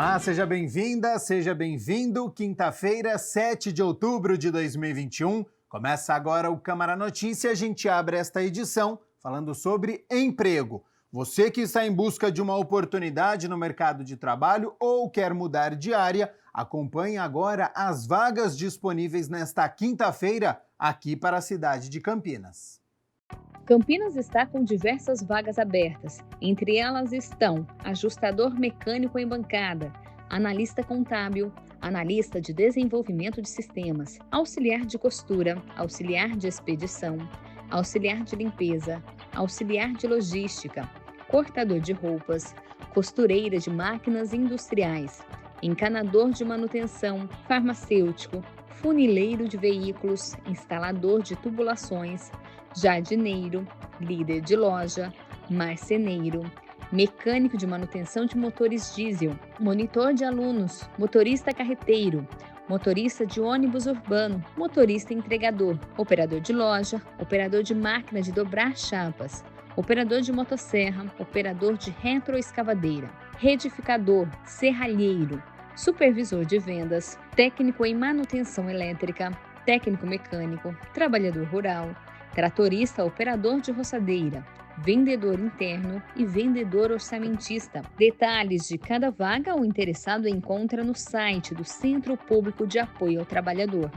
Olá, seja bem-vinda, seja bem-vindo. Quinta-feira, 7 de outubro de 2021. Começa agora o Câmara Notícia. A gente abre esta edição falando sobre emprego. Você que está em busca de uma oportunidade no mercado de trabalho ou quer mudar de área, acompanhe agora as vagas disponíveis nesta quinta-feira aqui para a cidade de Campinas. Campinas está com diversas vagas abertas. Entre elas estão ajustador mecânico em bancada, analista contábil, analista de desenvolvimento de sistemas, auxiliar de costura, auxiliar de expedição, auxiliar de limpeza, auxiliar de logística, cortador de roupas, costureira de máquinas industriais, encanador de manutenção, farmacêutico, funileiro de veículos, instalador de tubulações, jardineiro, líder de loja, marceneiro, mecânico de manutenção de motores diesel, monitor de alunos, motorista carreteiro, motorista de ônibus urbano, motorista entregador, operador de loja, operador de máquina de dobrar chapas, operador de motosserra, operador de retroescavadeira, retificador, serralheiro, supervisor de vendas, técnico em manutenção elétrica, técnico mecânico, trabalhador rural, tratorista operador de roçadeira, vendedor interno e vendedor orçamentista. Detalhes de cada vaga o interessado encontra no site do Centro Público de Apoio ao Trabalhador.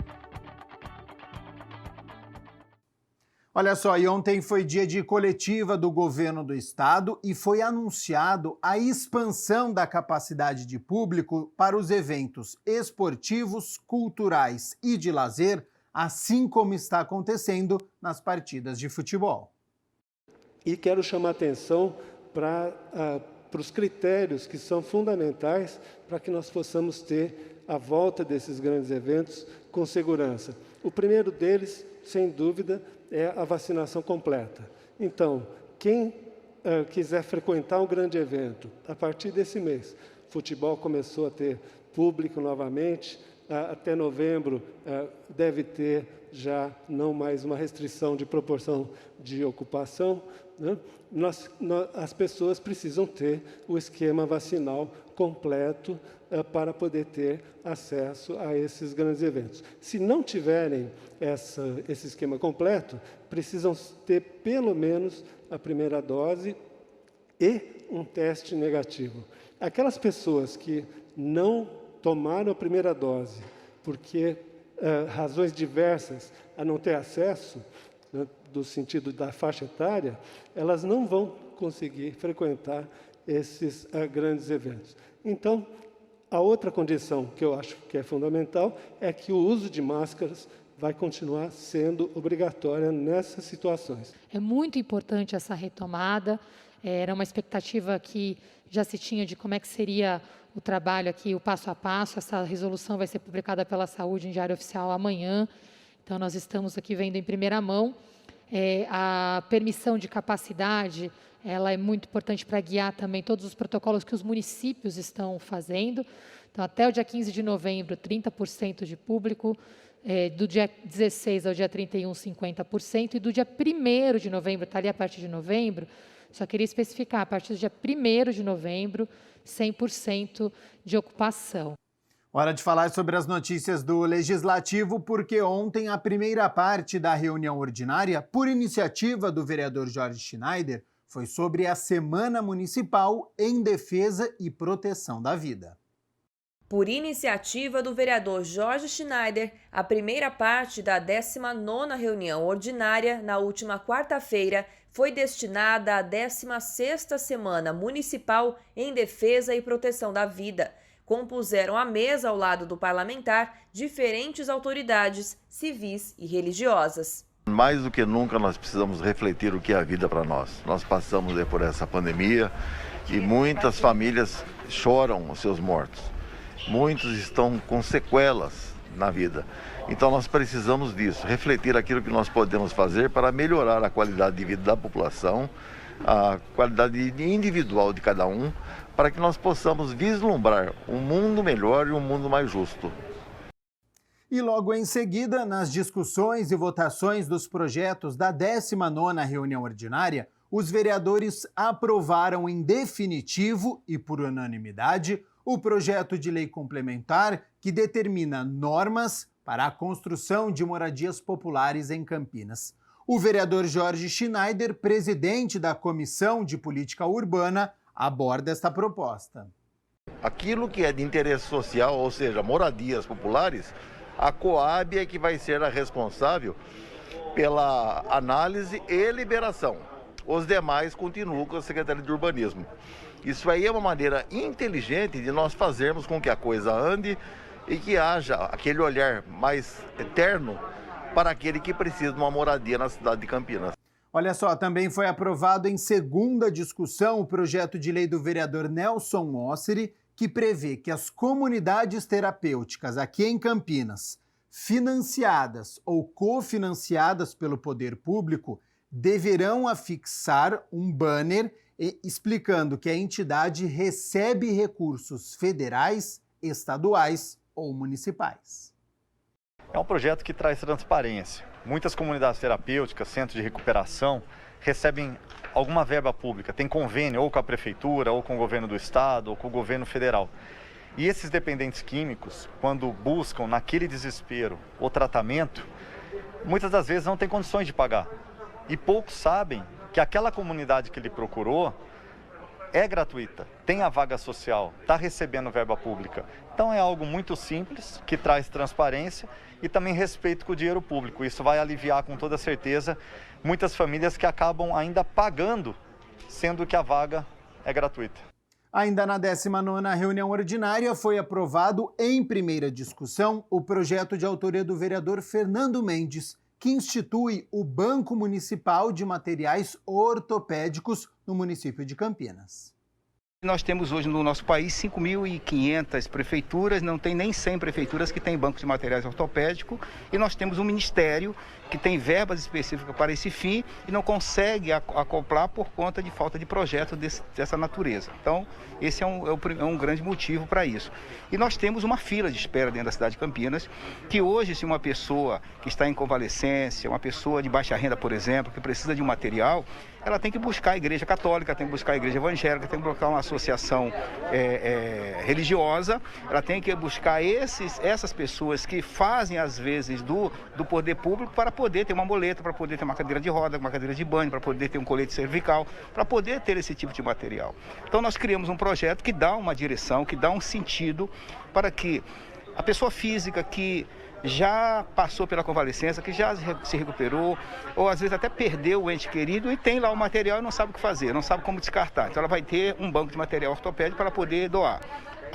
Olha só, e ontem foi dia de coletiva do governo do estado e foi anunciado a expansão da capacidade de público para os eventos esportivos, culturais e de lazer, assim como está acontecendo nas partidas de futebol. E quero chamar a atenção para os critérios que são fundamentais para que nós possamos ter a volta desses grandes eventos com segurança. O primeiro deles, sem dúvida, é a vacinação completa. Então, quem quiser frequentar um grande evento, a partir desse mês, futebol começou a ter público novamente, até novembro deve ter já não mais uma restrição de proporção de ocupação, né? As pessoas precisam ter o esquema vacinal completo para poder ter acesso a esses grandes eventos. Se não tiverem esse esquema completo, precisam ter pelo menos a primeira dose e um teste negativo. Aquelas pessoas que não tomaram a primeira dose, porque razões diversas a não ter acesso, né, do sentido da faixa etária, elas não vão conseguir frequentar esses grandes eventos. Então, a outra condição que eu acho que é fundamental é que o uso de máscaras vai continuar sendo obrigatória nessas situações. É muito importante essa retomada, era uma expectativa que já se tinha de como é que seria o trabalho aqui, o passo a passo. Essa resolução vai ser publicada pela Saúde em Diário Oficial amanhã, então nós estamos aqui vendo em primeira mão. A permissão de capacidade, ela é muito importante para guiar também todos os protocolos que os municípios estão fazendo. Então, até o dia 15 de novembro, 30% de público, do dia 16 ao dia 31, 50%, e do dia 1º de novembro, está ali a partir de novembro, só queria especificar, a partir do dia 1º de novembro, 100% de ocupação. Hora de falar sobre as notícias do Legislativo, porque ontem a primeira parte da reunião ordinária, por iniciativa do vereador Jorge Schneider, foi sobre a Semana Municipal em Defesa e Proteção da Vida. Por iniciativa do vereador Jorge Schneider, a primeira parte da 19ª reunião ordinária, na última quarta-feira, foi destinada à 16ª Semana Municipal em Defesa e Proteção da Vida. Compuseram a mesa ao lado do parlamentar diferentes autoridades civis e religiosas. Mais do que nunca nós precisamos refletir o que é a vida para nós. Nós passamos por essa pandemia e muitas famílias choram os seus mortos. Muitos estão com sequelas na vida. Então nós precisamos disso, refletir aquilo que nós podemos fazer para melhorar a qualidade de vida da população, a qualidade individual de cada um, para que nós possamos vislumbrar um mundo melhor e um mundo mais justo. E logo em seguida, nas discussões e votações dos projetos da 19ª reunião ordinária, os vereadores aprovaram em definitivo e por unanimidade o projeto de lei complementar que determina normas para a construção de moradias populares em Campinas. O vereador Jorge Schneider, presidente da Comissão de Política Urbana, aborda esta proposta. Aquilo que é de interesse social, ou seja, moradias populares, a Coab é que vai ser a responsável pela análise e liberação. Os demais continuam com a Secretaria de Urbanismo. Isso aí é uma maneira inteligente de nós fazermos com que a coisa ande e que haja aquele olhar mais eterno para aquele que precisa de uma moradia na cidade de Campinas. Olha só, também foi aprovado em segunda discussão o projeto de lei do vereador Nelson Mosseri, que prevê que as comunidades terapêuticas aqui em Campinas, financiadas ou cofinanciadas pelo poder público, deverão afixar um banner explicando que a entidade recebe recursos federais, estaduais ou municipais. É um projeto que traz transparência. Muitas comunidades terapêuticas, centros de recuperação, recebem alguma verba pública, tem convênio ou com a prefeitura, ou com o governo do estado, ou com o governo federal. E esses dependentes químicos, quando buscam naquele desespero o tratamento, muitas das vezes não têm condições de pagar. E poucos sabem que aquela comunidade que ele procurou é gratuita, tem a vaga social, está recebendo verba pública. Então é algo muito simples, que traz transparência e também respeito com o dinheiro público. Isso vai aliviar com toda certeza muitas famílias que acabam ainda pagando, sendo que a vaga é gratuita. Ainda na 19ª reunião ordinária foi aprovado em primeira discussão o projeto de autoria do vereador Fernando Mendes, que institui o Banco Municipal de Materiais Ortopédicos no município de Campinas. Nós temos hoje no nosso país 5.500 prefeituras, não tem nem 100 prefeituras que têm banco de materiais ortopédicos, e nós temos um ministério que tem verbas específicas para esse fim e não consegue acoplar por conta de falta de projeto dessa natureza. Então, esse é um grande motivo para isso. E nós temos uma fila de espera dentro da cidade de Campinas, que hoje, se uma pessoa que está em convalescência, uma pessoa de baixa renda, por exemplo, que precisa de um material, ela tem que buscar a igreja católica, tem que buscar a igreja evangélica, tem que buscar uma associação religiosa, ela tem que buscar essas pessoas que fazem, às vezes, do poder público para poder ter uma moleta, para poder ter uma cadeira de roda, uma cadeira de banho, para poder ter um colete cervical, para poder ter esse tipo de material. Então nós criamos um projeto que dá uma direção, que dá um sentido para que a pessoa física que já passou pela convalescença, que já se recuperou, ou às vezes até perdeu o ente querido e tem lá o material e não sabe o que fazer, não sabe como descartar. Então ela vai ter um banco de material ortopédico para poder doar.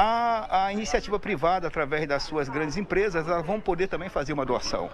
A iniciativa privada, através das suas grandes empresas, elas vão poder também fazer uma doação.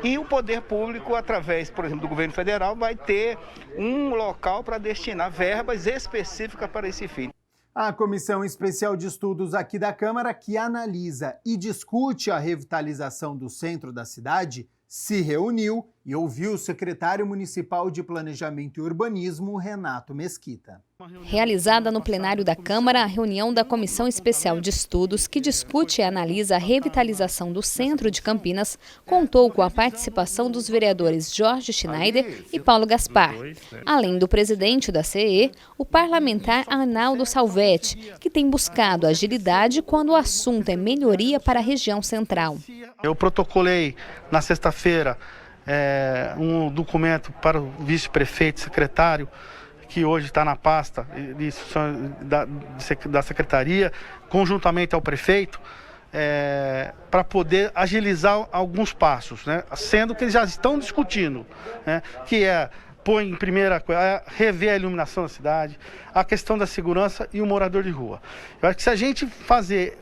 E o poder público, através, por exemplo, do governo federal, vai ter um local para destinar verbas específicas para esse fim. A Comissão Especial de Estudos aqui da Câmara, que analisa e discute a revitalização do centro da cidade, se reuniu e ouviu o secretário municipal de Planejamento e Urbanismo, Renato Mesquita. Realizada no plenário da Câmara, a reunião da Comissão Especial de Estudos, que discute e analisa a revitalização do centro de Campinas, contou com a participação dos vereadores Jorge Schneider e Paulo Gaspar, além do presidente da CE, o parlamentar Arnaldo Salvetti, que tem buscado agilidade quando o assunto é melhoria para a região central. Eu protocolei na sexta-feira um documento para o vice-prefeito, secretário, que hoje está na pasta da secretaria, conjuntamente ao prefeito, para poder agilizar alguns passos, né? Sendo que eles já estão discutindo, né? Que põe em primeira coisa, rever a iluminação da cidade, a questão da segurança e o morador de rua. Eu acho que se a gente fazer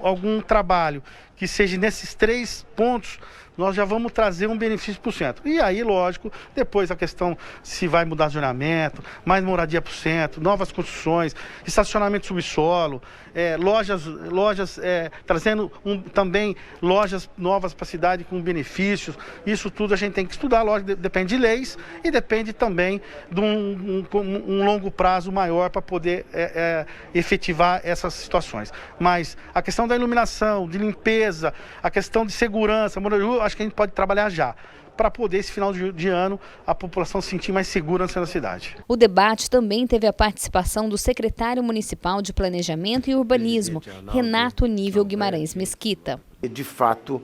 algum trabalho que seja nesses 3 pontos, nós já vamos trazer um benefício para o centro. E aí, lógico, depois a questão se vai mudar zonamento, mais moradia para o centro, novas construções, estacionamento subsolo, lojas trazendo também lojas novas para a cidade com benefícios. Isso tudo a gente tem que estudar, lógico, depende de leis e depende também de um longo prazo maior para poder efetivar essas situações. Mas a questão da iluminação, de limpeza, a questão de segurança, acho que a gente pode trabalhar já. para poder, esse final de ano, a população se sentir mais segura na cidade. O debate também teve a participação do secretário municipal de Planejamento e Urbanismo, Renato Nível Guimarães Mesquita. De fato,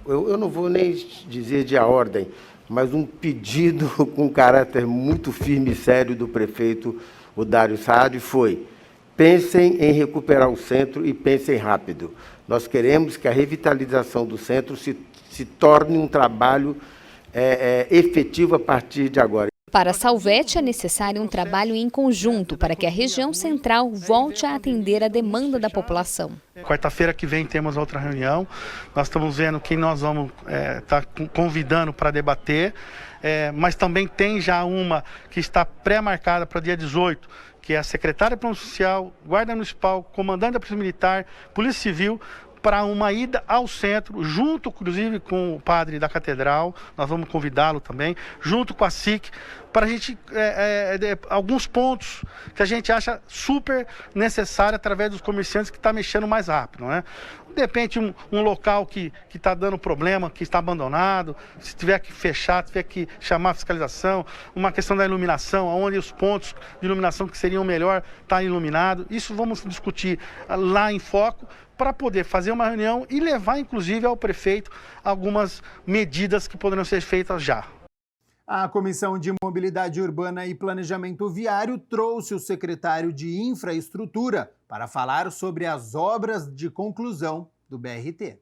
eu não vou nem dizer de a ordem, mas um pedido com caráter muito firme e sério do prefeito, o Dário Saad, foi: pensem em recuperar o centro e pensem rápido. Nós queremos que a revitalização do centro se torne um trabalho efetivo a partir de agora. Para a Salvete, é necessário um trabalho em conjunto para que a região central volte a atender a demanda da população. Quarta-feira que vem temos outra reunião. Nós estamos vendo quem nós vamos estar convidando para debater, mas também tem já uma que está pré-marcada para dia 18, que é a secretária social, guarda municipal, comandante da Polícia Militar, Polícia Civil, para uma ida ao centro, junto, inclusive, com o padre da Catedral, nós vamos convidá-lo também, junto com a SIC, para a gente, alguns pontos que a gente acha super necessário através dos comerciantes que está mexendo mais rápido, né? De repente, um local que está dando problema, que está abandonado, se tiver que fechar, tiver que chamar a fiscalização, uma questão da iluminação, onde os pontos de iluminação que seriam melhor estar iluminados. Isso vamos discutir lá em foco, para poder fazer uma reunião e levar, inclusive, ao prefeito algumas medidas que poderão ser feitas já. A Comissão de Mobilidade Urbana e Planejamento Viário trouxe o secretário de Infraestrutura para falar sobre as obras de conclusão do BRT.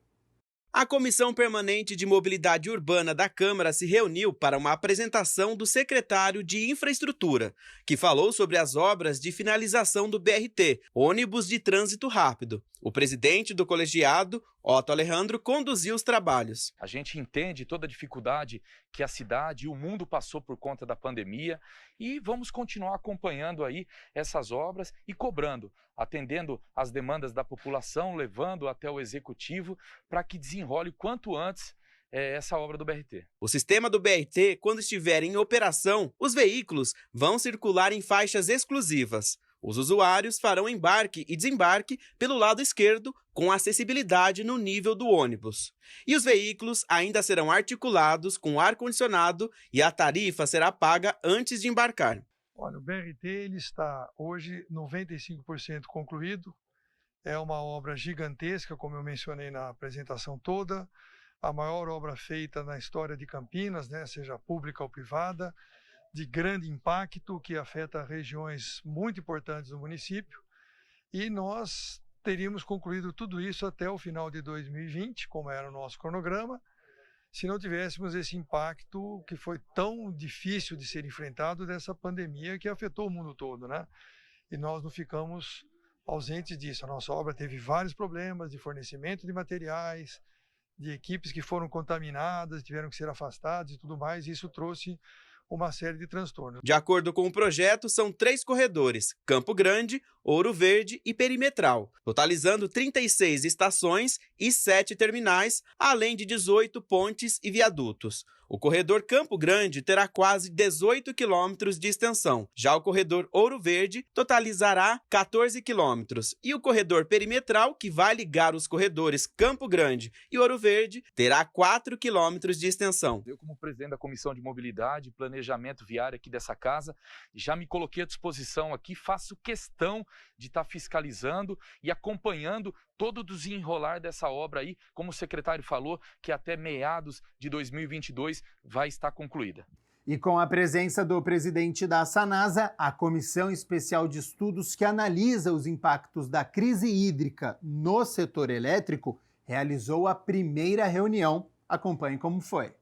A Comissão Permanente de Mobilidade Urbana da Câmara se reuniu para uma apresentação do secretário de Infraestrutura, que falou sobre as obras de finalização do BRT, ônibus de trânsito rápido. O presidente do colegiado, Otto Alejandro, conduziu os trabalhos. A gente entende toda a dificuldade que a cidade e o mundo passou por conta da pandemia e vamos continuar acompanhando aí essas obras e cobrando, atendendo às demandas da população, levando até o executivo para que desenrole quanto antes essa obra do BRT. O sistema do BRT, quando estiver em operação, os veículos vão circular em faixas exclusivas. Os usuários farão embarque e desembarque pelo lado esquerdo, com acessibilidade no nível do ônibus. E os veículos ainda serão articulados com ar-condicionado e a tarifa será paga antes de embarcar. Olha, o BRT ele está hoje 95% concluído. É uma obra gigantesca, como eu mencionei na apresentação toda. A maior obra feita na história de Campinas, né, seja pública ou privada, de grande impacto, que afeta regiões muito importantes do município. E nós teríamos concluído tudo isso até o final de 2020, como era o nosso cronograma, se não tivéssemos esse impacto que foi tão difícil de ser enfrentado dessa pandemia que afetou o mundo todo, né? E nós não ficamos ausentes disso. A nossa obra teve vários problemas de fornecimento de materiais, de equipes que foram contaminadas, tiveram que ser afastadas e tudo mais, e isso trouxe uma série de transtornos. De acordo com o projeto, são 3 corredores: Campo Grande, Ouro Verde e Perimetral, totalizando 36 estações e 7 terminais, além de 18 pontes e viadutos. O corredor Campo Grande terá quase 18 quilômetros de extensão. Já o corredor Ouro Verde totalizará 14 quilômetros. E o corredor Perimetral, que vai ligar os corredores Campo Grande e Ouro Verde, terá 4 quilômetros de extensão. Eu, como presidente da Comissão de Mobilidade e Planejamento Viário aqui dessa casa, já me coloquei à disposição aqui, faço questão de estar fiscalizando e acompanhando todo o desenrolar dessa obra aí, como o secretário falou, que até meados de 2022 vai estar concluída. E com a presença do presidente da Sanasa, a Comissão Especial de Estudos que analisa os impactos da crise hídrica no setor elétrico realizou a primeira reunião. Acompanhe como foi.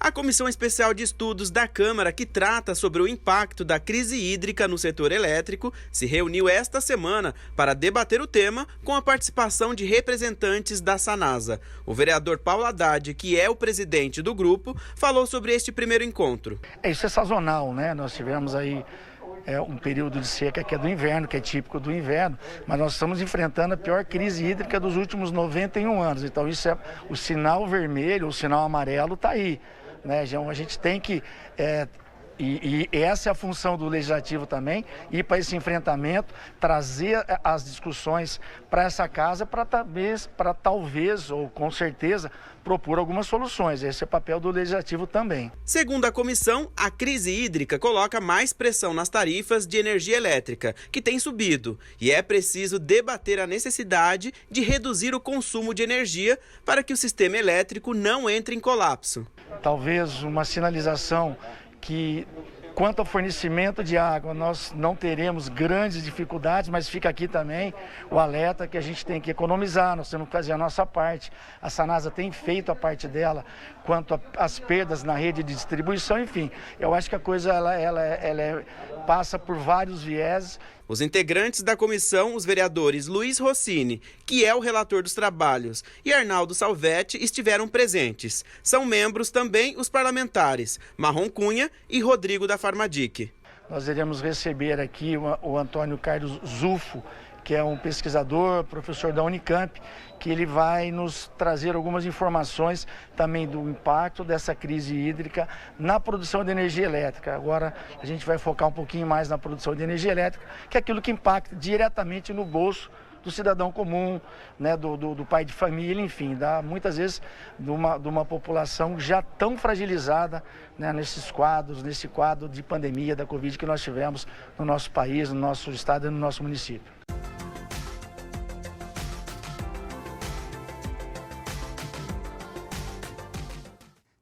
A Comissão Especial de Estudos da Câmara, que trata sobre o impacto da crise hídrica no setor elétrico, se reuniu esta semana para debater o tema com a participação de representantes da Sanasa. O vereador Paulo Haddad, que é o presidente do grupo, falou sobre este primeiro encontro. Isso é sazonal, né? Nós tivemos aí um período de seca que é do inverno, que é típico do inverno, mas nós estamos enfrentando a pior crise hídrica dos últimos 91 anos. Então isso é o sinal vermelho, o sinal amarelo está aí. Né, João? A gente tem que E essa é a função do Legislativo também, ir para esse enfrentamento, trazer as discussões para essa casa, para talvez, ou com certeza, propor algumas soluções. Esse é o papel do Legislativo também. Segundo a comissão, a crise hídrica coloca mais pressão nas tarifas de energia elétrica, que tem subido, e é preciso debater a necessidade de reduzir o consumo de energia para que o sistema elétrico não entre em colapso. Talvez uma sinalização que, quanto ao fornecimento de água, nós não teremos grandes dificuldades, mas fica aqui também o alerta que a gente tem que economizar, nós temos que fazer a nossa parte. A Sanasa tem feito a parte dela quanto às perdas na rede de distribuição, enfim. Eu acho que a coisa passa por vários vieses. Os integrantes da comissão, os vereadores Luiz Rossini, que é o relator dos trabalhos, e Arnaldo Salvetti estiveram presentes. São membros também os parlamentares Marrom Cunha e Rodrigo da Farmadic. Nós iremos receber aqui o Antônio Carlos Zufo, que é um pesquisador, professor da Unicamp, que ele vai nos trazer algumas informações também do impacto dessa crise hídrica na produção de energia elétrica. Agora a gente vai focar um pouquinho mais na produção de energia elétrica, que é aquilo que impacta diretamente no bolso do cidadão comum, né, do pai de família, enfim, muitas vezes de uma população já tão fragilizada, né, nesse quadro de pandemia da Covid que nós tivemos no nosso país, no nosso estado e no nosso município.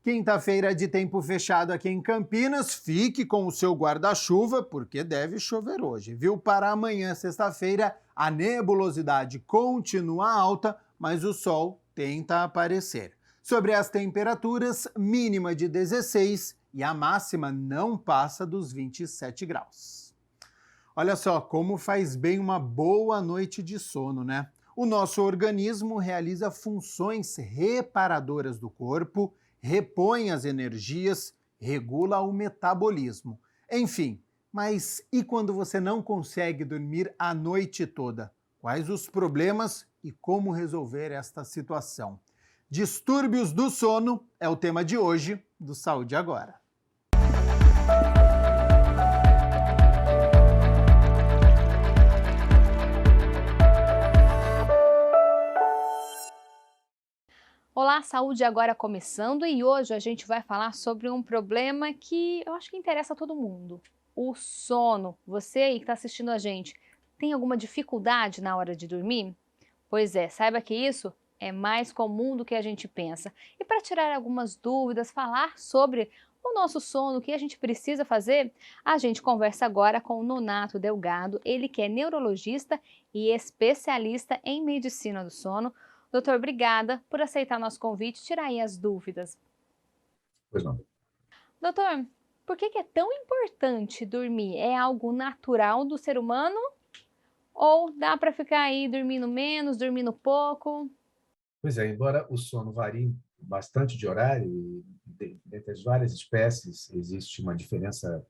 Quinta-feira de tempo fechado aqui em Campinas. Fique com o seu guarda-chuva, porque deve chover hoje, viu? Para amanhã, sexta-feira, a nebulosidade continua alta, mas o sol tenta aparecer. Sobre as temperaturas, mínima de 16 e a máxima não passa dos 27 graus. Olha só como faz bem uma boa noite de sono, né? O nosso organismo realiza funções reparadoras do corpo, repõe as energias, regula o metabolismo. Enfim, mas e quando você não consegue dormir a noite toda? Quais os problemas e como resolver esta situação? Distúrbios do sono é o tema de hoje do Saúde Agora. Olá, Saúde Agora começando, e hoje a gente vai falar sobre um problema que eu acho que interessa a todo mundo, o sono. Você aí que está assistindo a gente, tem alguma dificuldade na hora de dormir? Pois é, saiba que isso é mais comum do que a gente pensa. E para tirar algumas dúvidas, falar sobre o nosso sono, o que a gente precisa fazer, a gente conversa agora com o Nonato Delgado, ele que é neurologista e especialista em medicina do sono. Doutor, obrigada por aceitar nosso convite e tirar aí as dúvidas. Pois não. Doutor, por que é tão importante dormir? É algo natural do ser humano? Ou dá para ficar aí dormindo menos, dormindo pouco? Pois é, embora o sono varie bastante de horário, e entre as várias espécies existe uma diferença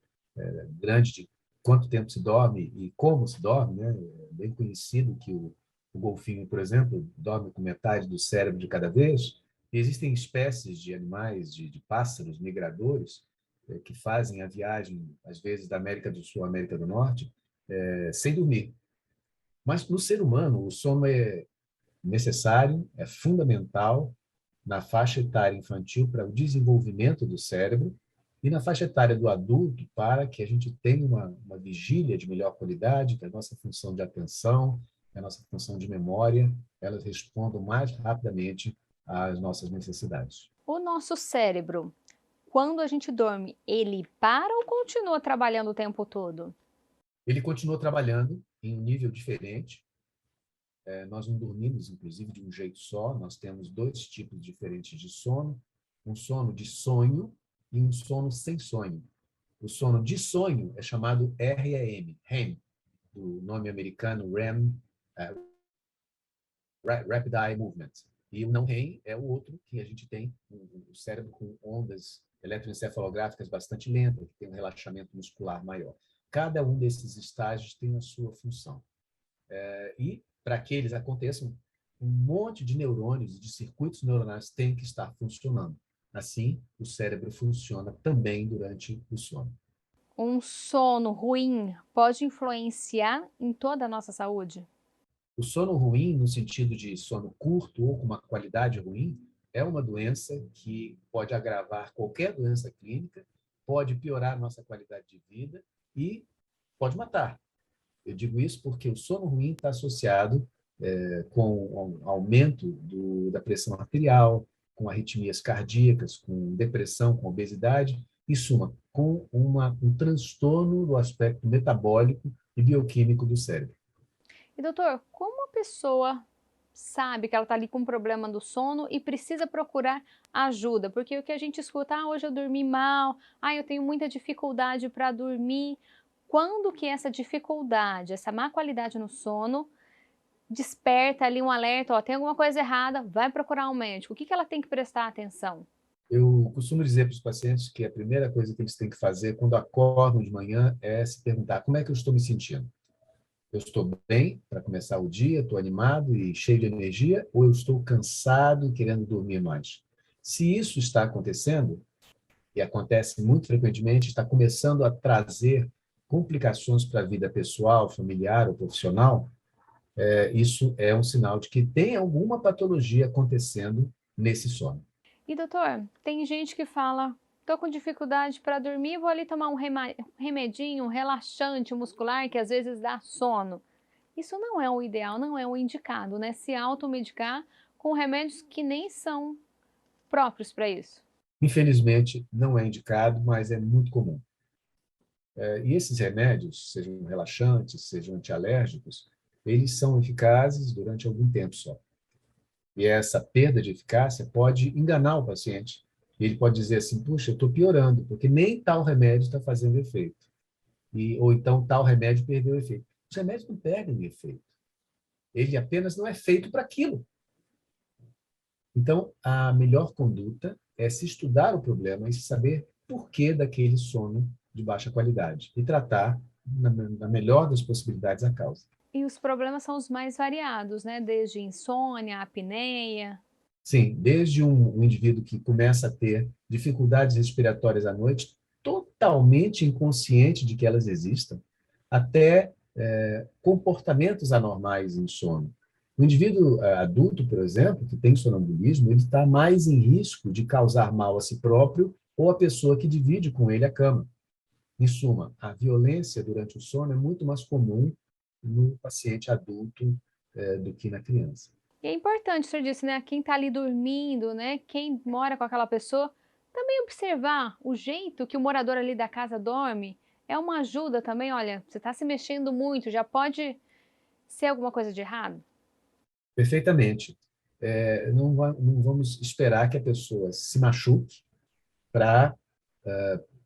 grande de quanto tempo se dorme e como se dorme, né? É bem conhecido que o golfinho, por exemplo, dorme com metade do cérebro de cada vez. E existem espécies de animais, de pássaros migradores, que fazem a viagem, às vezes, da América do Sul à América do Norte, sem dormir. Mas, no ser humano, o sono é necessário, é fundamental na faixa etária infantil para o desenvolvimento do cérebro e na faixa etária do adulto para que a gente tenha uma vigília de melhor qualidade, que a nossa função de atenção, a nossa função de memória, elas respondam mais rapidamente às nossas necessidades. O nosso cérebro, quando a gente dorme, ele para ou continua trabalhando o tempo todo? Ele continua trabalhando em um nível diferente. Nós não dormimos, inclusive, de um jeito só. Nós temos dois tipos diferentes de sono. Um sono de sonho e um sono sem sonho. O sono de sonho é chamado REM, do nome americano REM, Rapid Eye Movement. E o não REM é o outro, que a gente tem o cérebro com ondas eletroencefalográficas bastante lentas, que tem um relaxamento muscular maior. Cada um desses estágios tem a sua função. E, para que eles aconteçam, um monte de neurônios e de circuitos neuronais tem que estar funcionando. Assim, o cérebro funciona também durante o sono. Um sono ruim pode influenciar em toda a nossa saúde? O sono ruim, no sentido de sono curto ou com uma qualidade ruim, é uma doença que pode agravar qualquer doença clínica, pode piorar a nossa qualidade de vida e pode matar. Eu digo isso porque o sono ruim está associado com o aumento da pressão arterial, com arritmias cardíacas, com depressão, com obesidade, em suma, com um transtorno do aspecto metabólico e bioquímico do cérebro. E doutor, como a pessoa sabe que ela está ali com um problema do sono e precisa procurar ajuda? Porque o que a gente escuta, hoje eu dormi mal, eu tenho muita dificuldade para dormir. Quando que essa dificuldade, essa má qualidade no sono, desperta ali um alerta, tem alguma coisa errada, vai procurar um médico. O que ela tem que prestar atenção? Eu costumo dizer para os pacientes que a primeira coisa que eles têm que fazer quando acordam de manhã é se perguntar: como é que eu estou me sentindo? Eu estou bem para começar o dia, estou animado e cheio de energia, ou eu estou cansado e querendo dormir mais? Se isso está acontecendo, e acontece muito frequentemente, está começando a trazer complicações para a vida pessoal, familiar ou profissional, isso é um sinal de que tem alguma patologia acontecendo nesse sono. E doutor, tem gente que fala, estou com dificuldade para dormir, vou ali tomar um remedinho, um relaxante muscular que às vezes dá sono. Isso não é o ideal, não é o indicado, né? Se automedicar com remédios que nem são próprios para isso. Infelizmente, não é indicado, mas é muito comum. E esses remédios, sejam relaxantes, sejam antialérgicos, eles são eficazes durante algum tempo só. E essa perda de eficácia pode enganar o paciente. Ele pode dizer assim: puxa, eu estou piorando, porque nem tal remédio está fazendo efeito. Ou então tal remédio perdeu efeito. Os remédios não perdem efeito. Ele apenas não é feito para aquilo. Então, a melhor conduta é se estudar o problema e se saber por que daquele sono de baixa qualidade e tratar, na melhor das possibilidades, a causa. E os problemas são os mais variados, né? Desde insônia, apneia. Sim, desde um indivíduo que começa a ter dificuldades respiratórias à noite, totalmente inconsciente de que elas existam, até comportamentos anormais em sono. O indivíduo adulto, por exemplo, que tem sonambulismo, ele está mais em risco de causar mal a si próprio ou a pessoa que divide com ele a cama. Em suma, a violência durante o sono é muito mais comum no paciente adulto do que na criança. E é importante, o senhor disse, né? Quem está ali dormindo, né? Quem mora com aquela pessoa, também observar o jeito que o morador ali da casa dorme. É uma ajuda também, olha, você está se mexendo muito, já pode ser alguma coisa de errado? Perfeitamente. Não vamos esperar que a pessoa se machuque para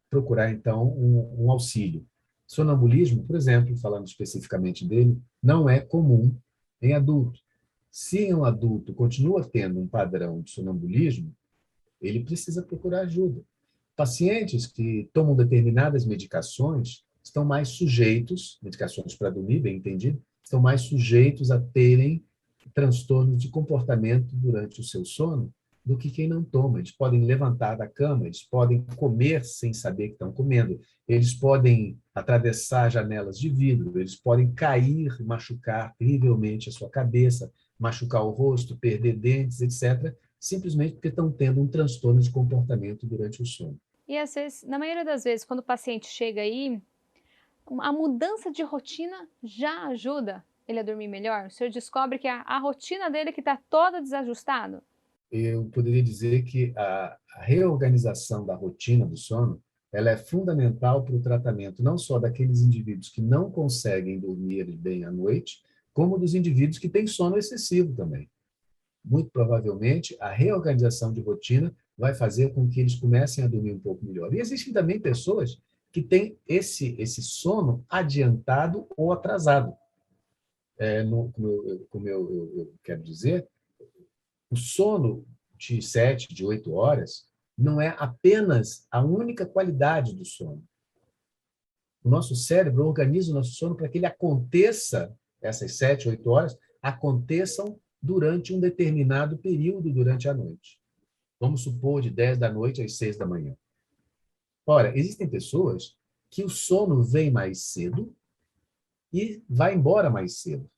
procurar, então, um auxílio. Sonambulismo, por exemplo, falando especificamente dele, não é comum em adulto. Se um adulto continua tendo um padrão de sonambulismo, ele precisa procurar ajuda. Pacientes que tomam determinadas medicações estão mais sujeitos, medicações para dormir, bem entendido, estão mais sujeitos a terem transtornos de comportamento durante o seu sono do que quem não toma. Eles podem levantar da cama, eles podem comer sem saber que estão comendo, eles podem atravessar janelas de vidro, eles podem cair, machucar terrivelmente a sua cabeça, machucar o rosto, perder dentes, etc., simplesmente porque estão tendo um transtorno de comportamento durante o sono. E às vezes, na maioria das vezes, quando o paciente chega aí, a mudança de rotina já ajuda ele a dormir melhor? O senhor descobre que a rotina dele que está toda desajustada? Eu poderia dizer que a reorganização da rotina do sono ela é fundamental para o tratamento não só daqueles indivíduos que não conseguem dormir bem à noite, como dos indivíduos que têm sono excessivo também. Muito provavelmente, a reorganização de rotina vai fazer com que eles comecem a dormir um pouco melhor. E existem também pessoas que têm esse sono adiantado ou atrasado. Como eu quero dizer, o sono de 7, de 8 horas não é apenas a única qualidade do sono. O nosso cérebro organiza o nosso sono para que ele aconteça, essas 7, 8 horas, aconteçam durante um determinado período durante a noite. Vamos supor de 10 da noite às 6 da manhã. Ora, existem pessoas que o sono vem mais cedo e vai embora mais cedo.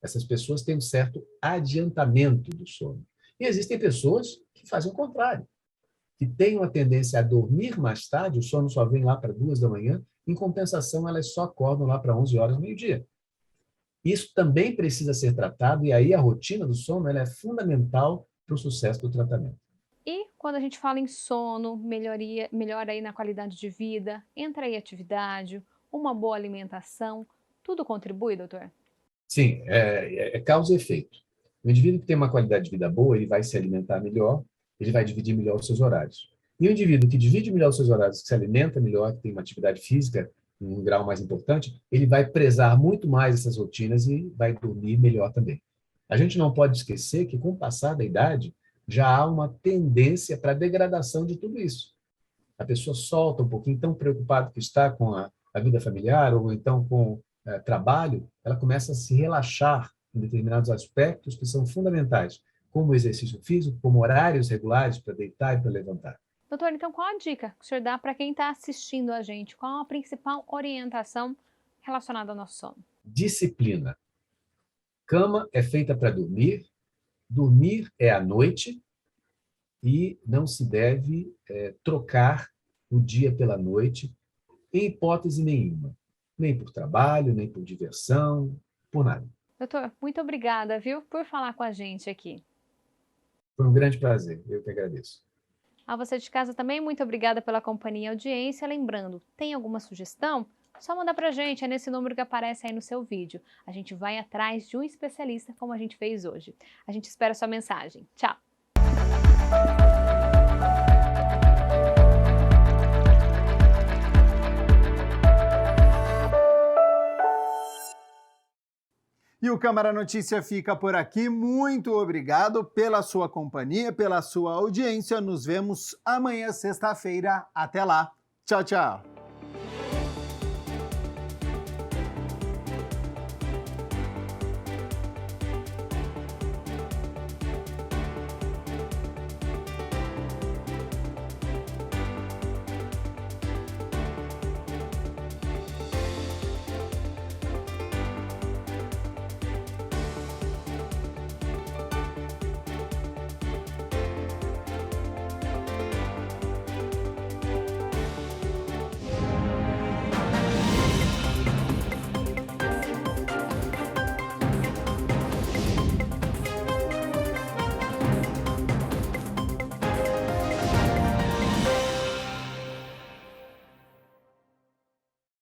Essas pessoas têm um certo adiantamento do sono. E existem pessoas que fazem o contrário, que têm uma tendência a dormir mais tarde, o sono só vem lá para 2 da manhã, em compensação, elas só acordam lá para 11 horas, meio-dia. Isso também precisa ser tratado, e aí a rotina do sono ela é fundamental para o sucesso do tratamento. E quando a gente fala em sono, melhora aí na qualidade de vida, entra aí atividade, uma boa alimentação, tudo contribui, doutor? Sim, é causa e efeito. O indivíduo que tem uma qualidade de vida boa, ele vai se alimentar melhor, ele vai dividir melhor os seus horários. E o indivíduo que divide melhor os seus horários, que se alimenta melhor, que tem uma atividade física em um grau mais importante, ele vai prezar muito mais essas rotinas e vai dormir melhor também. A gente não pode esquecer que, com o passar da idade, já há uma tendência para a degradação de tudo isso. A pessoa solta um pouquinho, tão preocupada que está com a vida familiar ou então com trabalho, ela começa a se relaxar em determinados aspectos que são fundamentais, como o exercício físico, como horários regulares para deitar e para levantar. Doutor, então qual a dica que o senhor dá para quem está assistindo a gente? Qual a principal orientação relacionada ao nosso sono? Disciplina. Cama é feita para dormir, dormir é à noite e não se deve trocar o dia pela noite em hipótese nenhuma. Nem por trabalho, nem por diversão, por nada. Doutor, muito obrigada, viu, por falar com a gente aqui. Foi um grande prazer, eu que agradeço. A você de casa também, muito obrigada pela companhia e audiência. Lembrando, tem alguma sugestão? Só manda pra gente, é nesse número que aparece aí no seu vídeo. A gente vai atrás de um especialista como a gente fez hoje. A gente espera a sua mensagem. Tchau! E o Câmara Notícia fica por aqui. Muito obrigado pela sua companhia, pela sua audiência. Nos vemos amanhã, sexta-feira. Até lá. Tchau, tchau.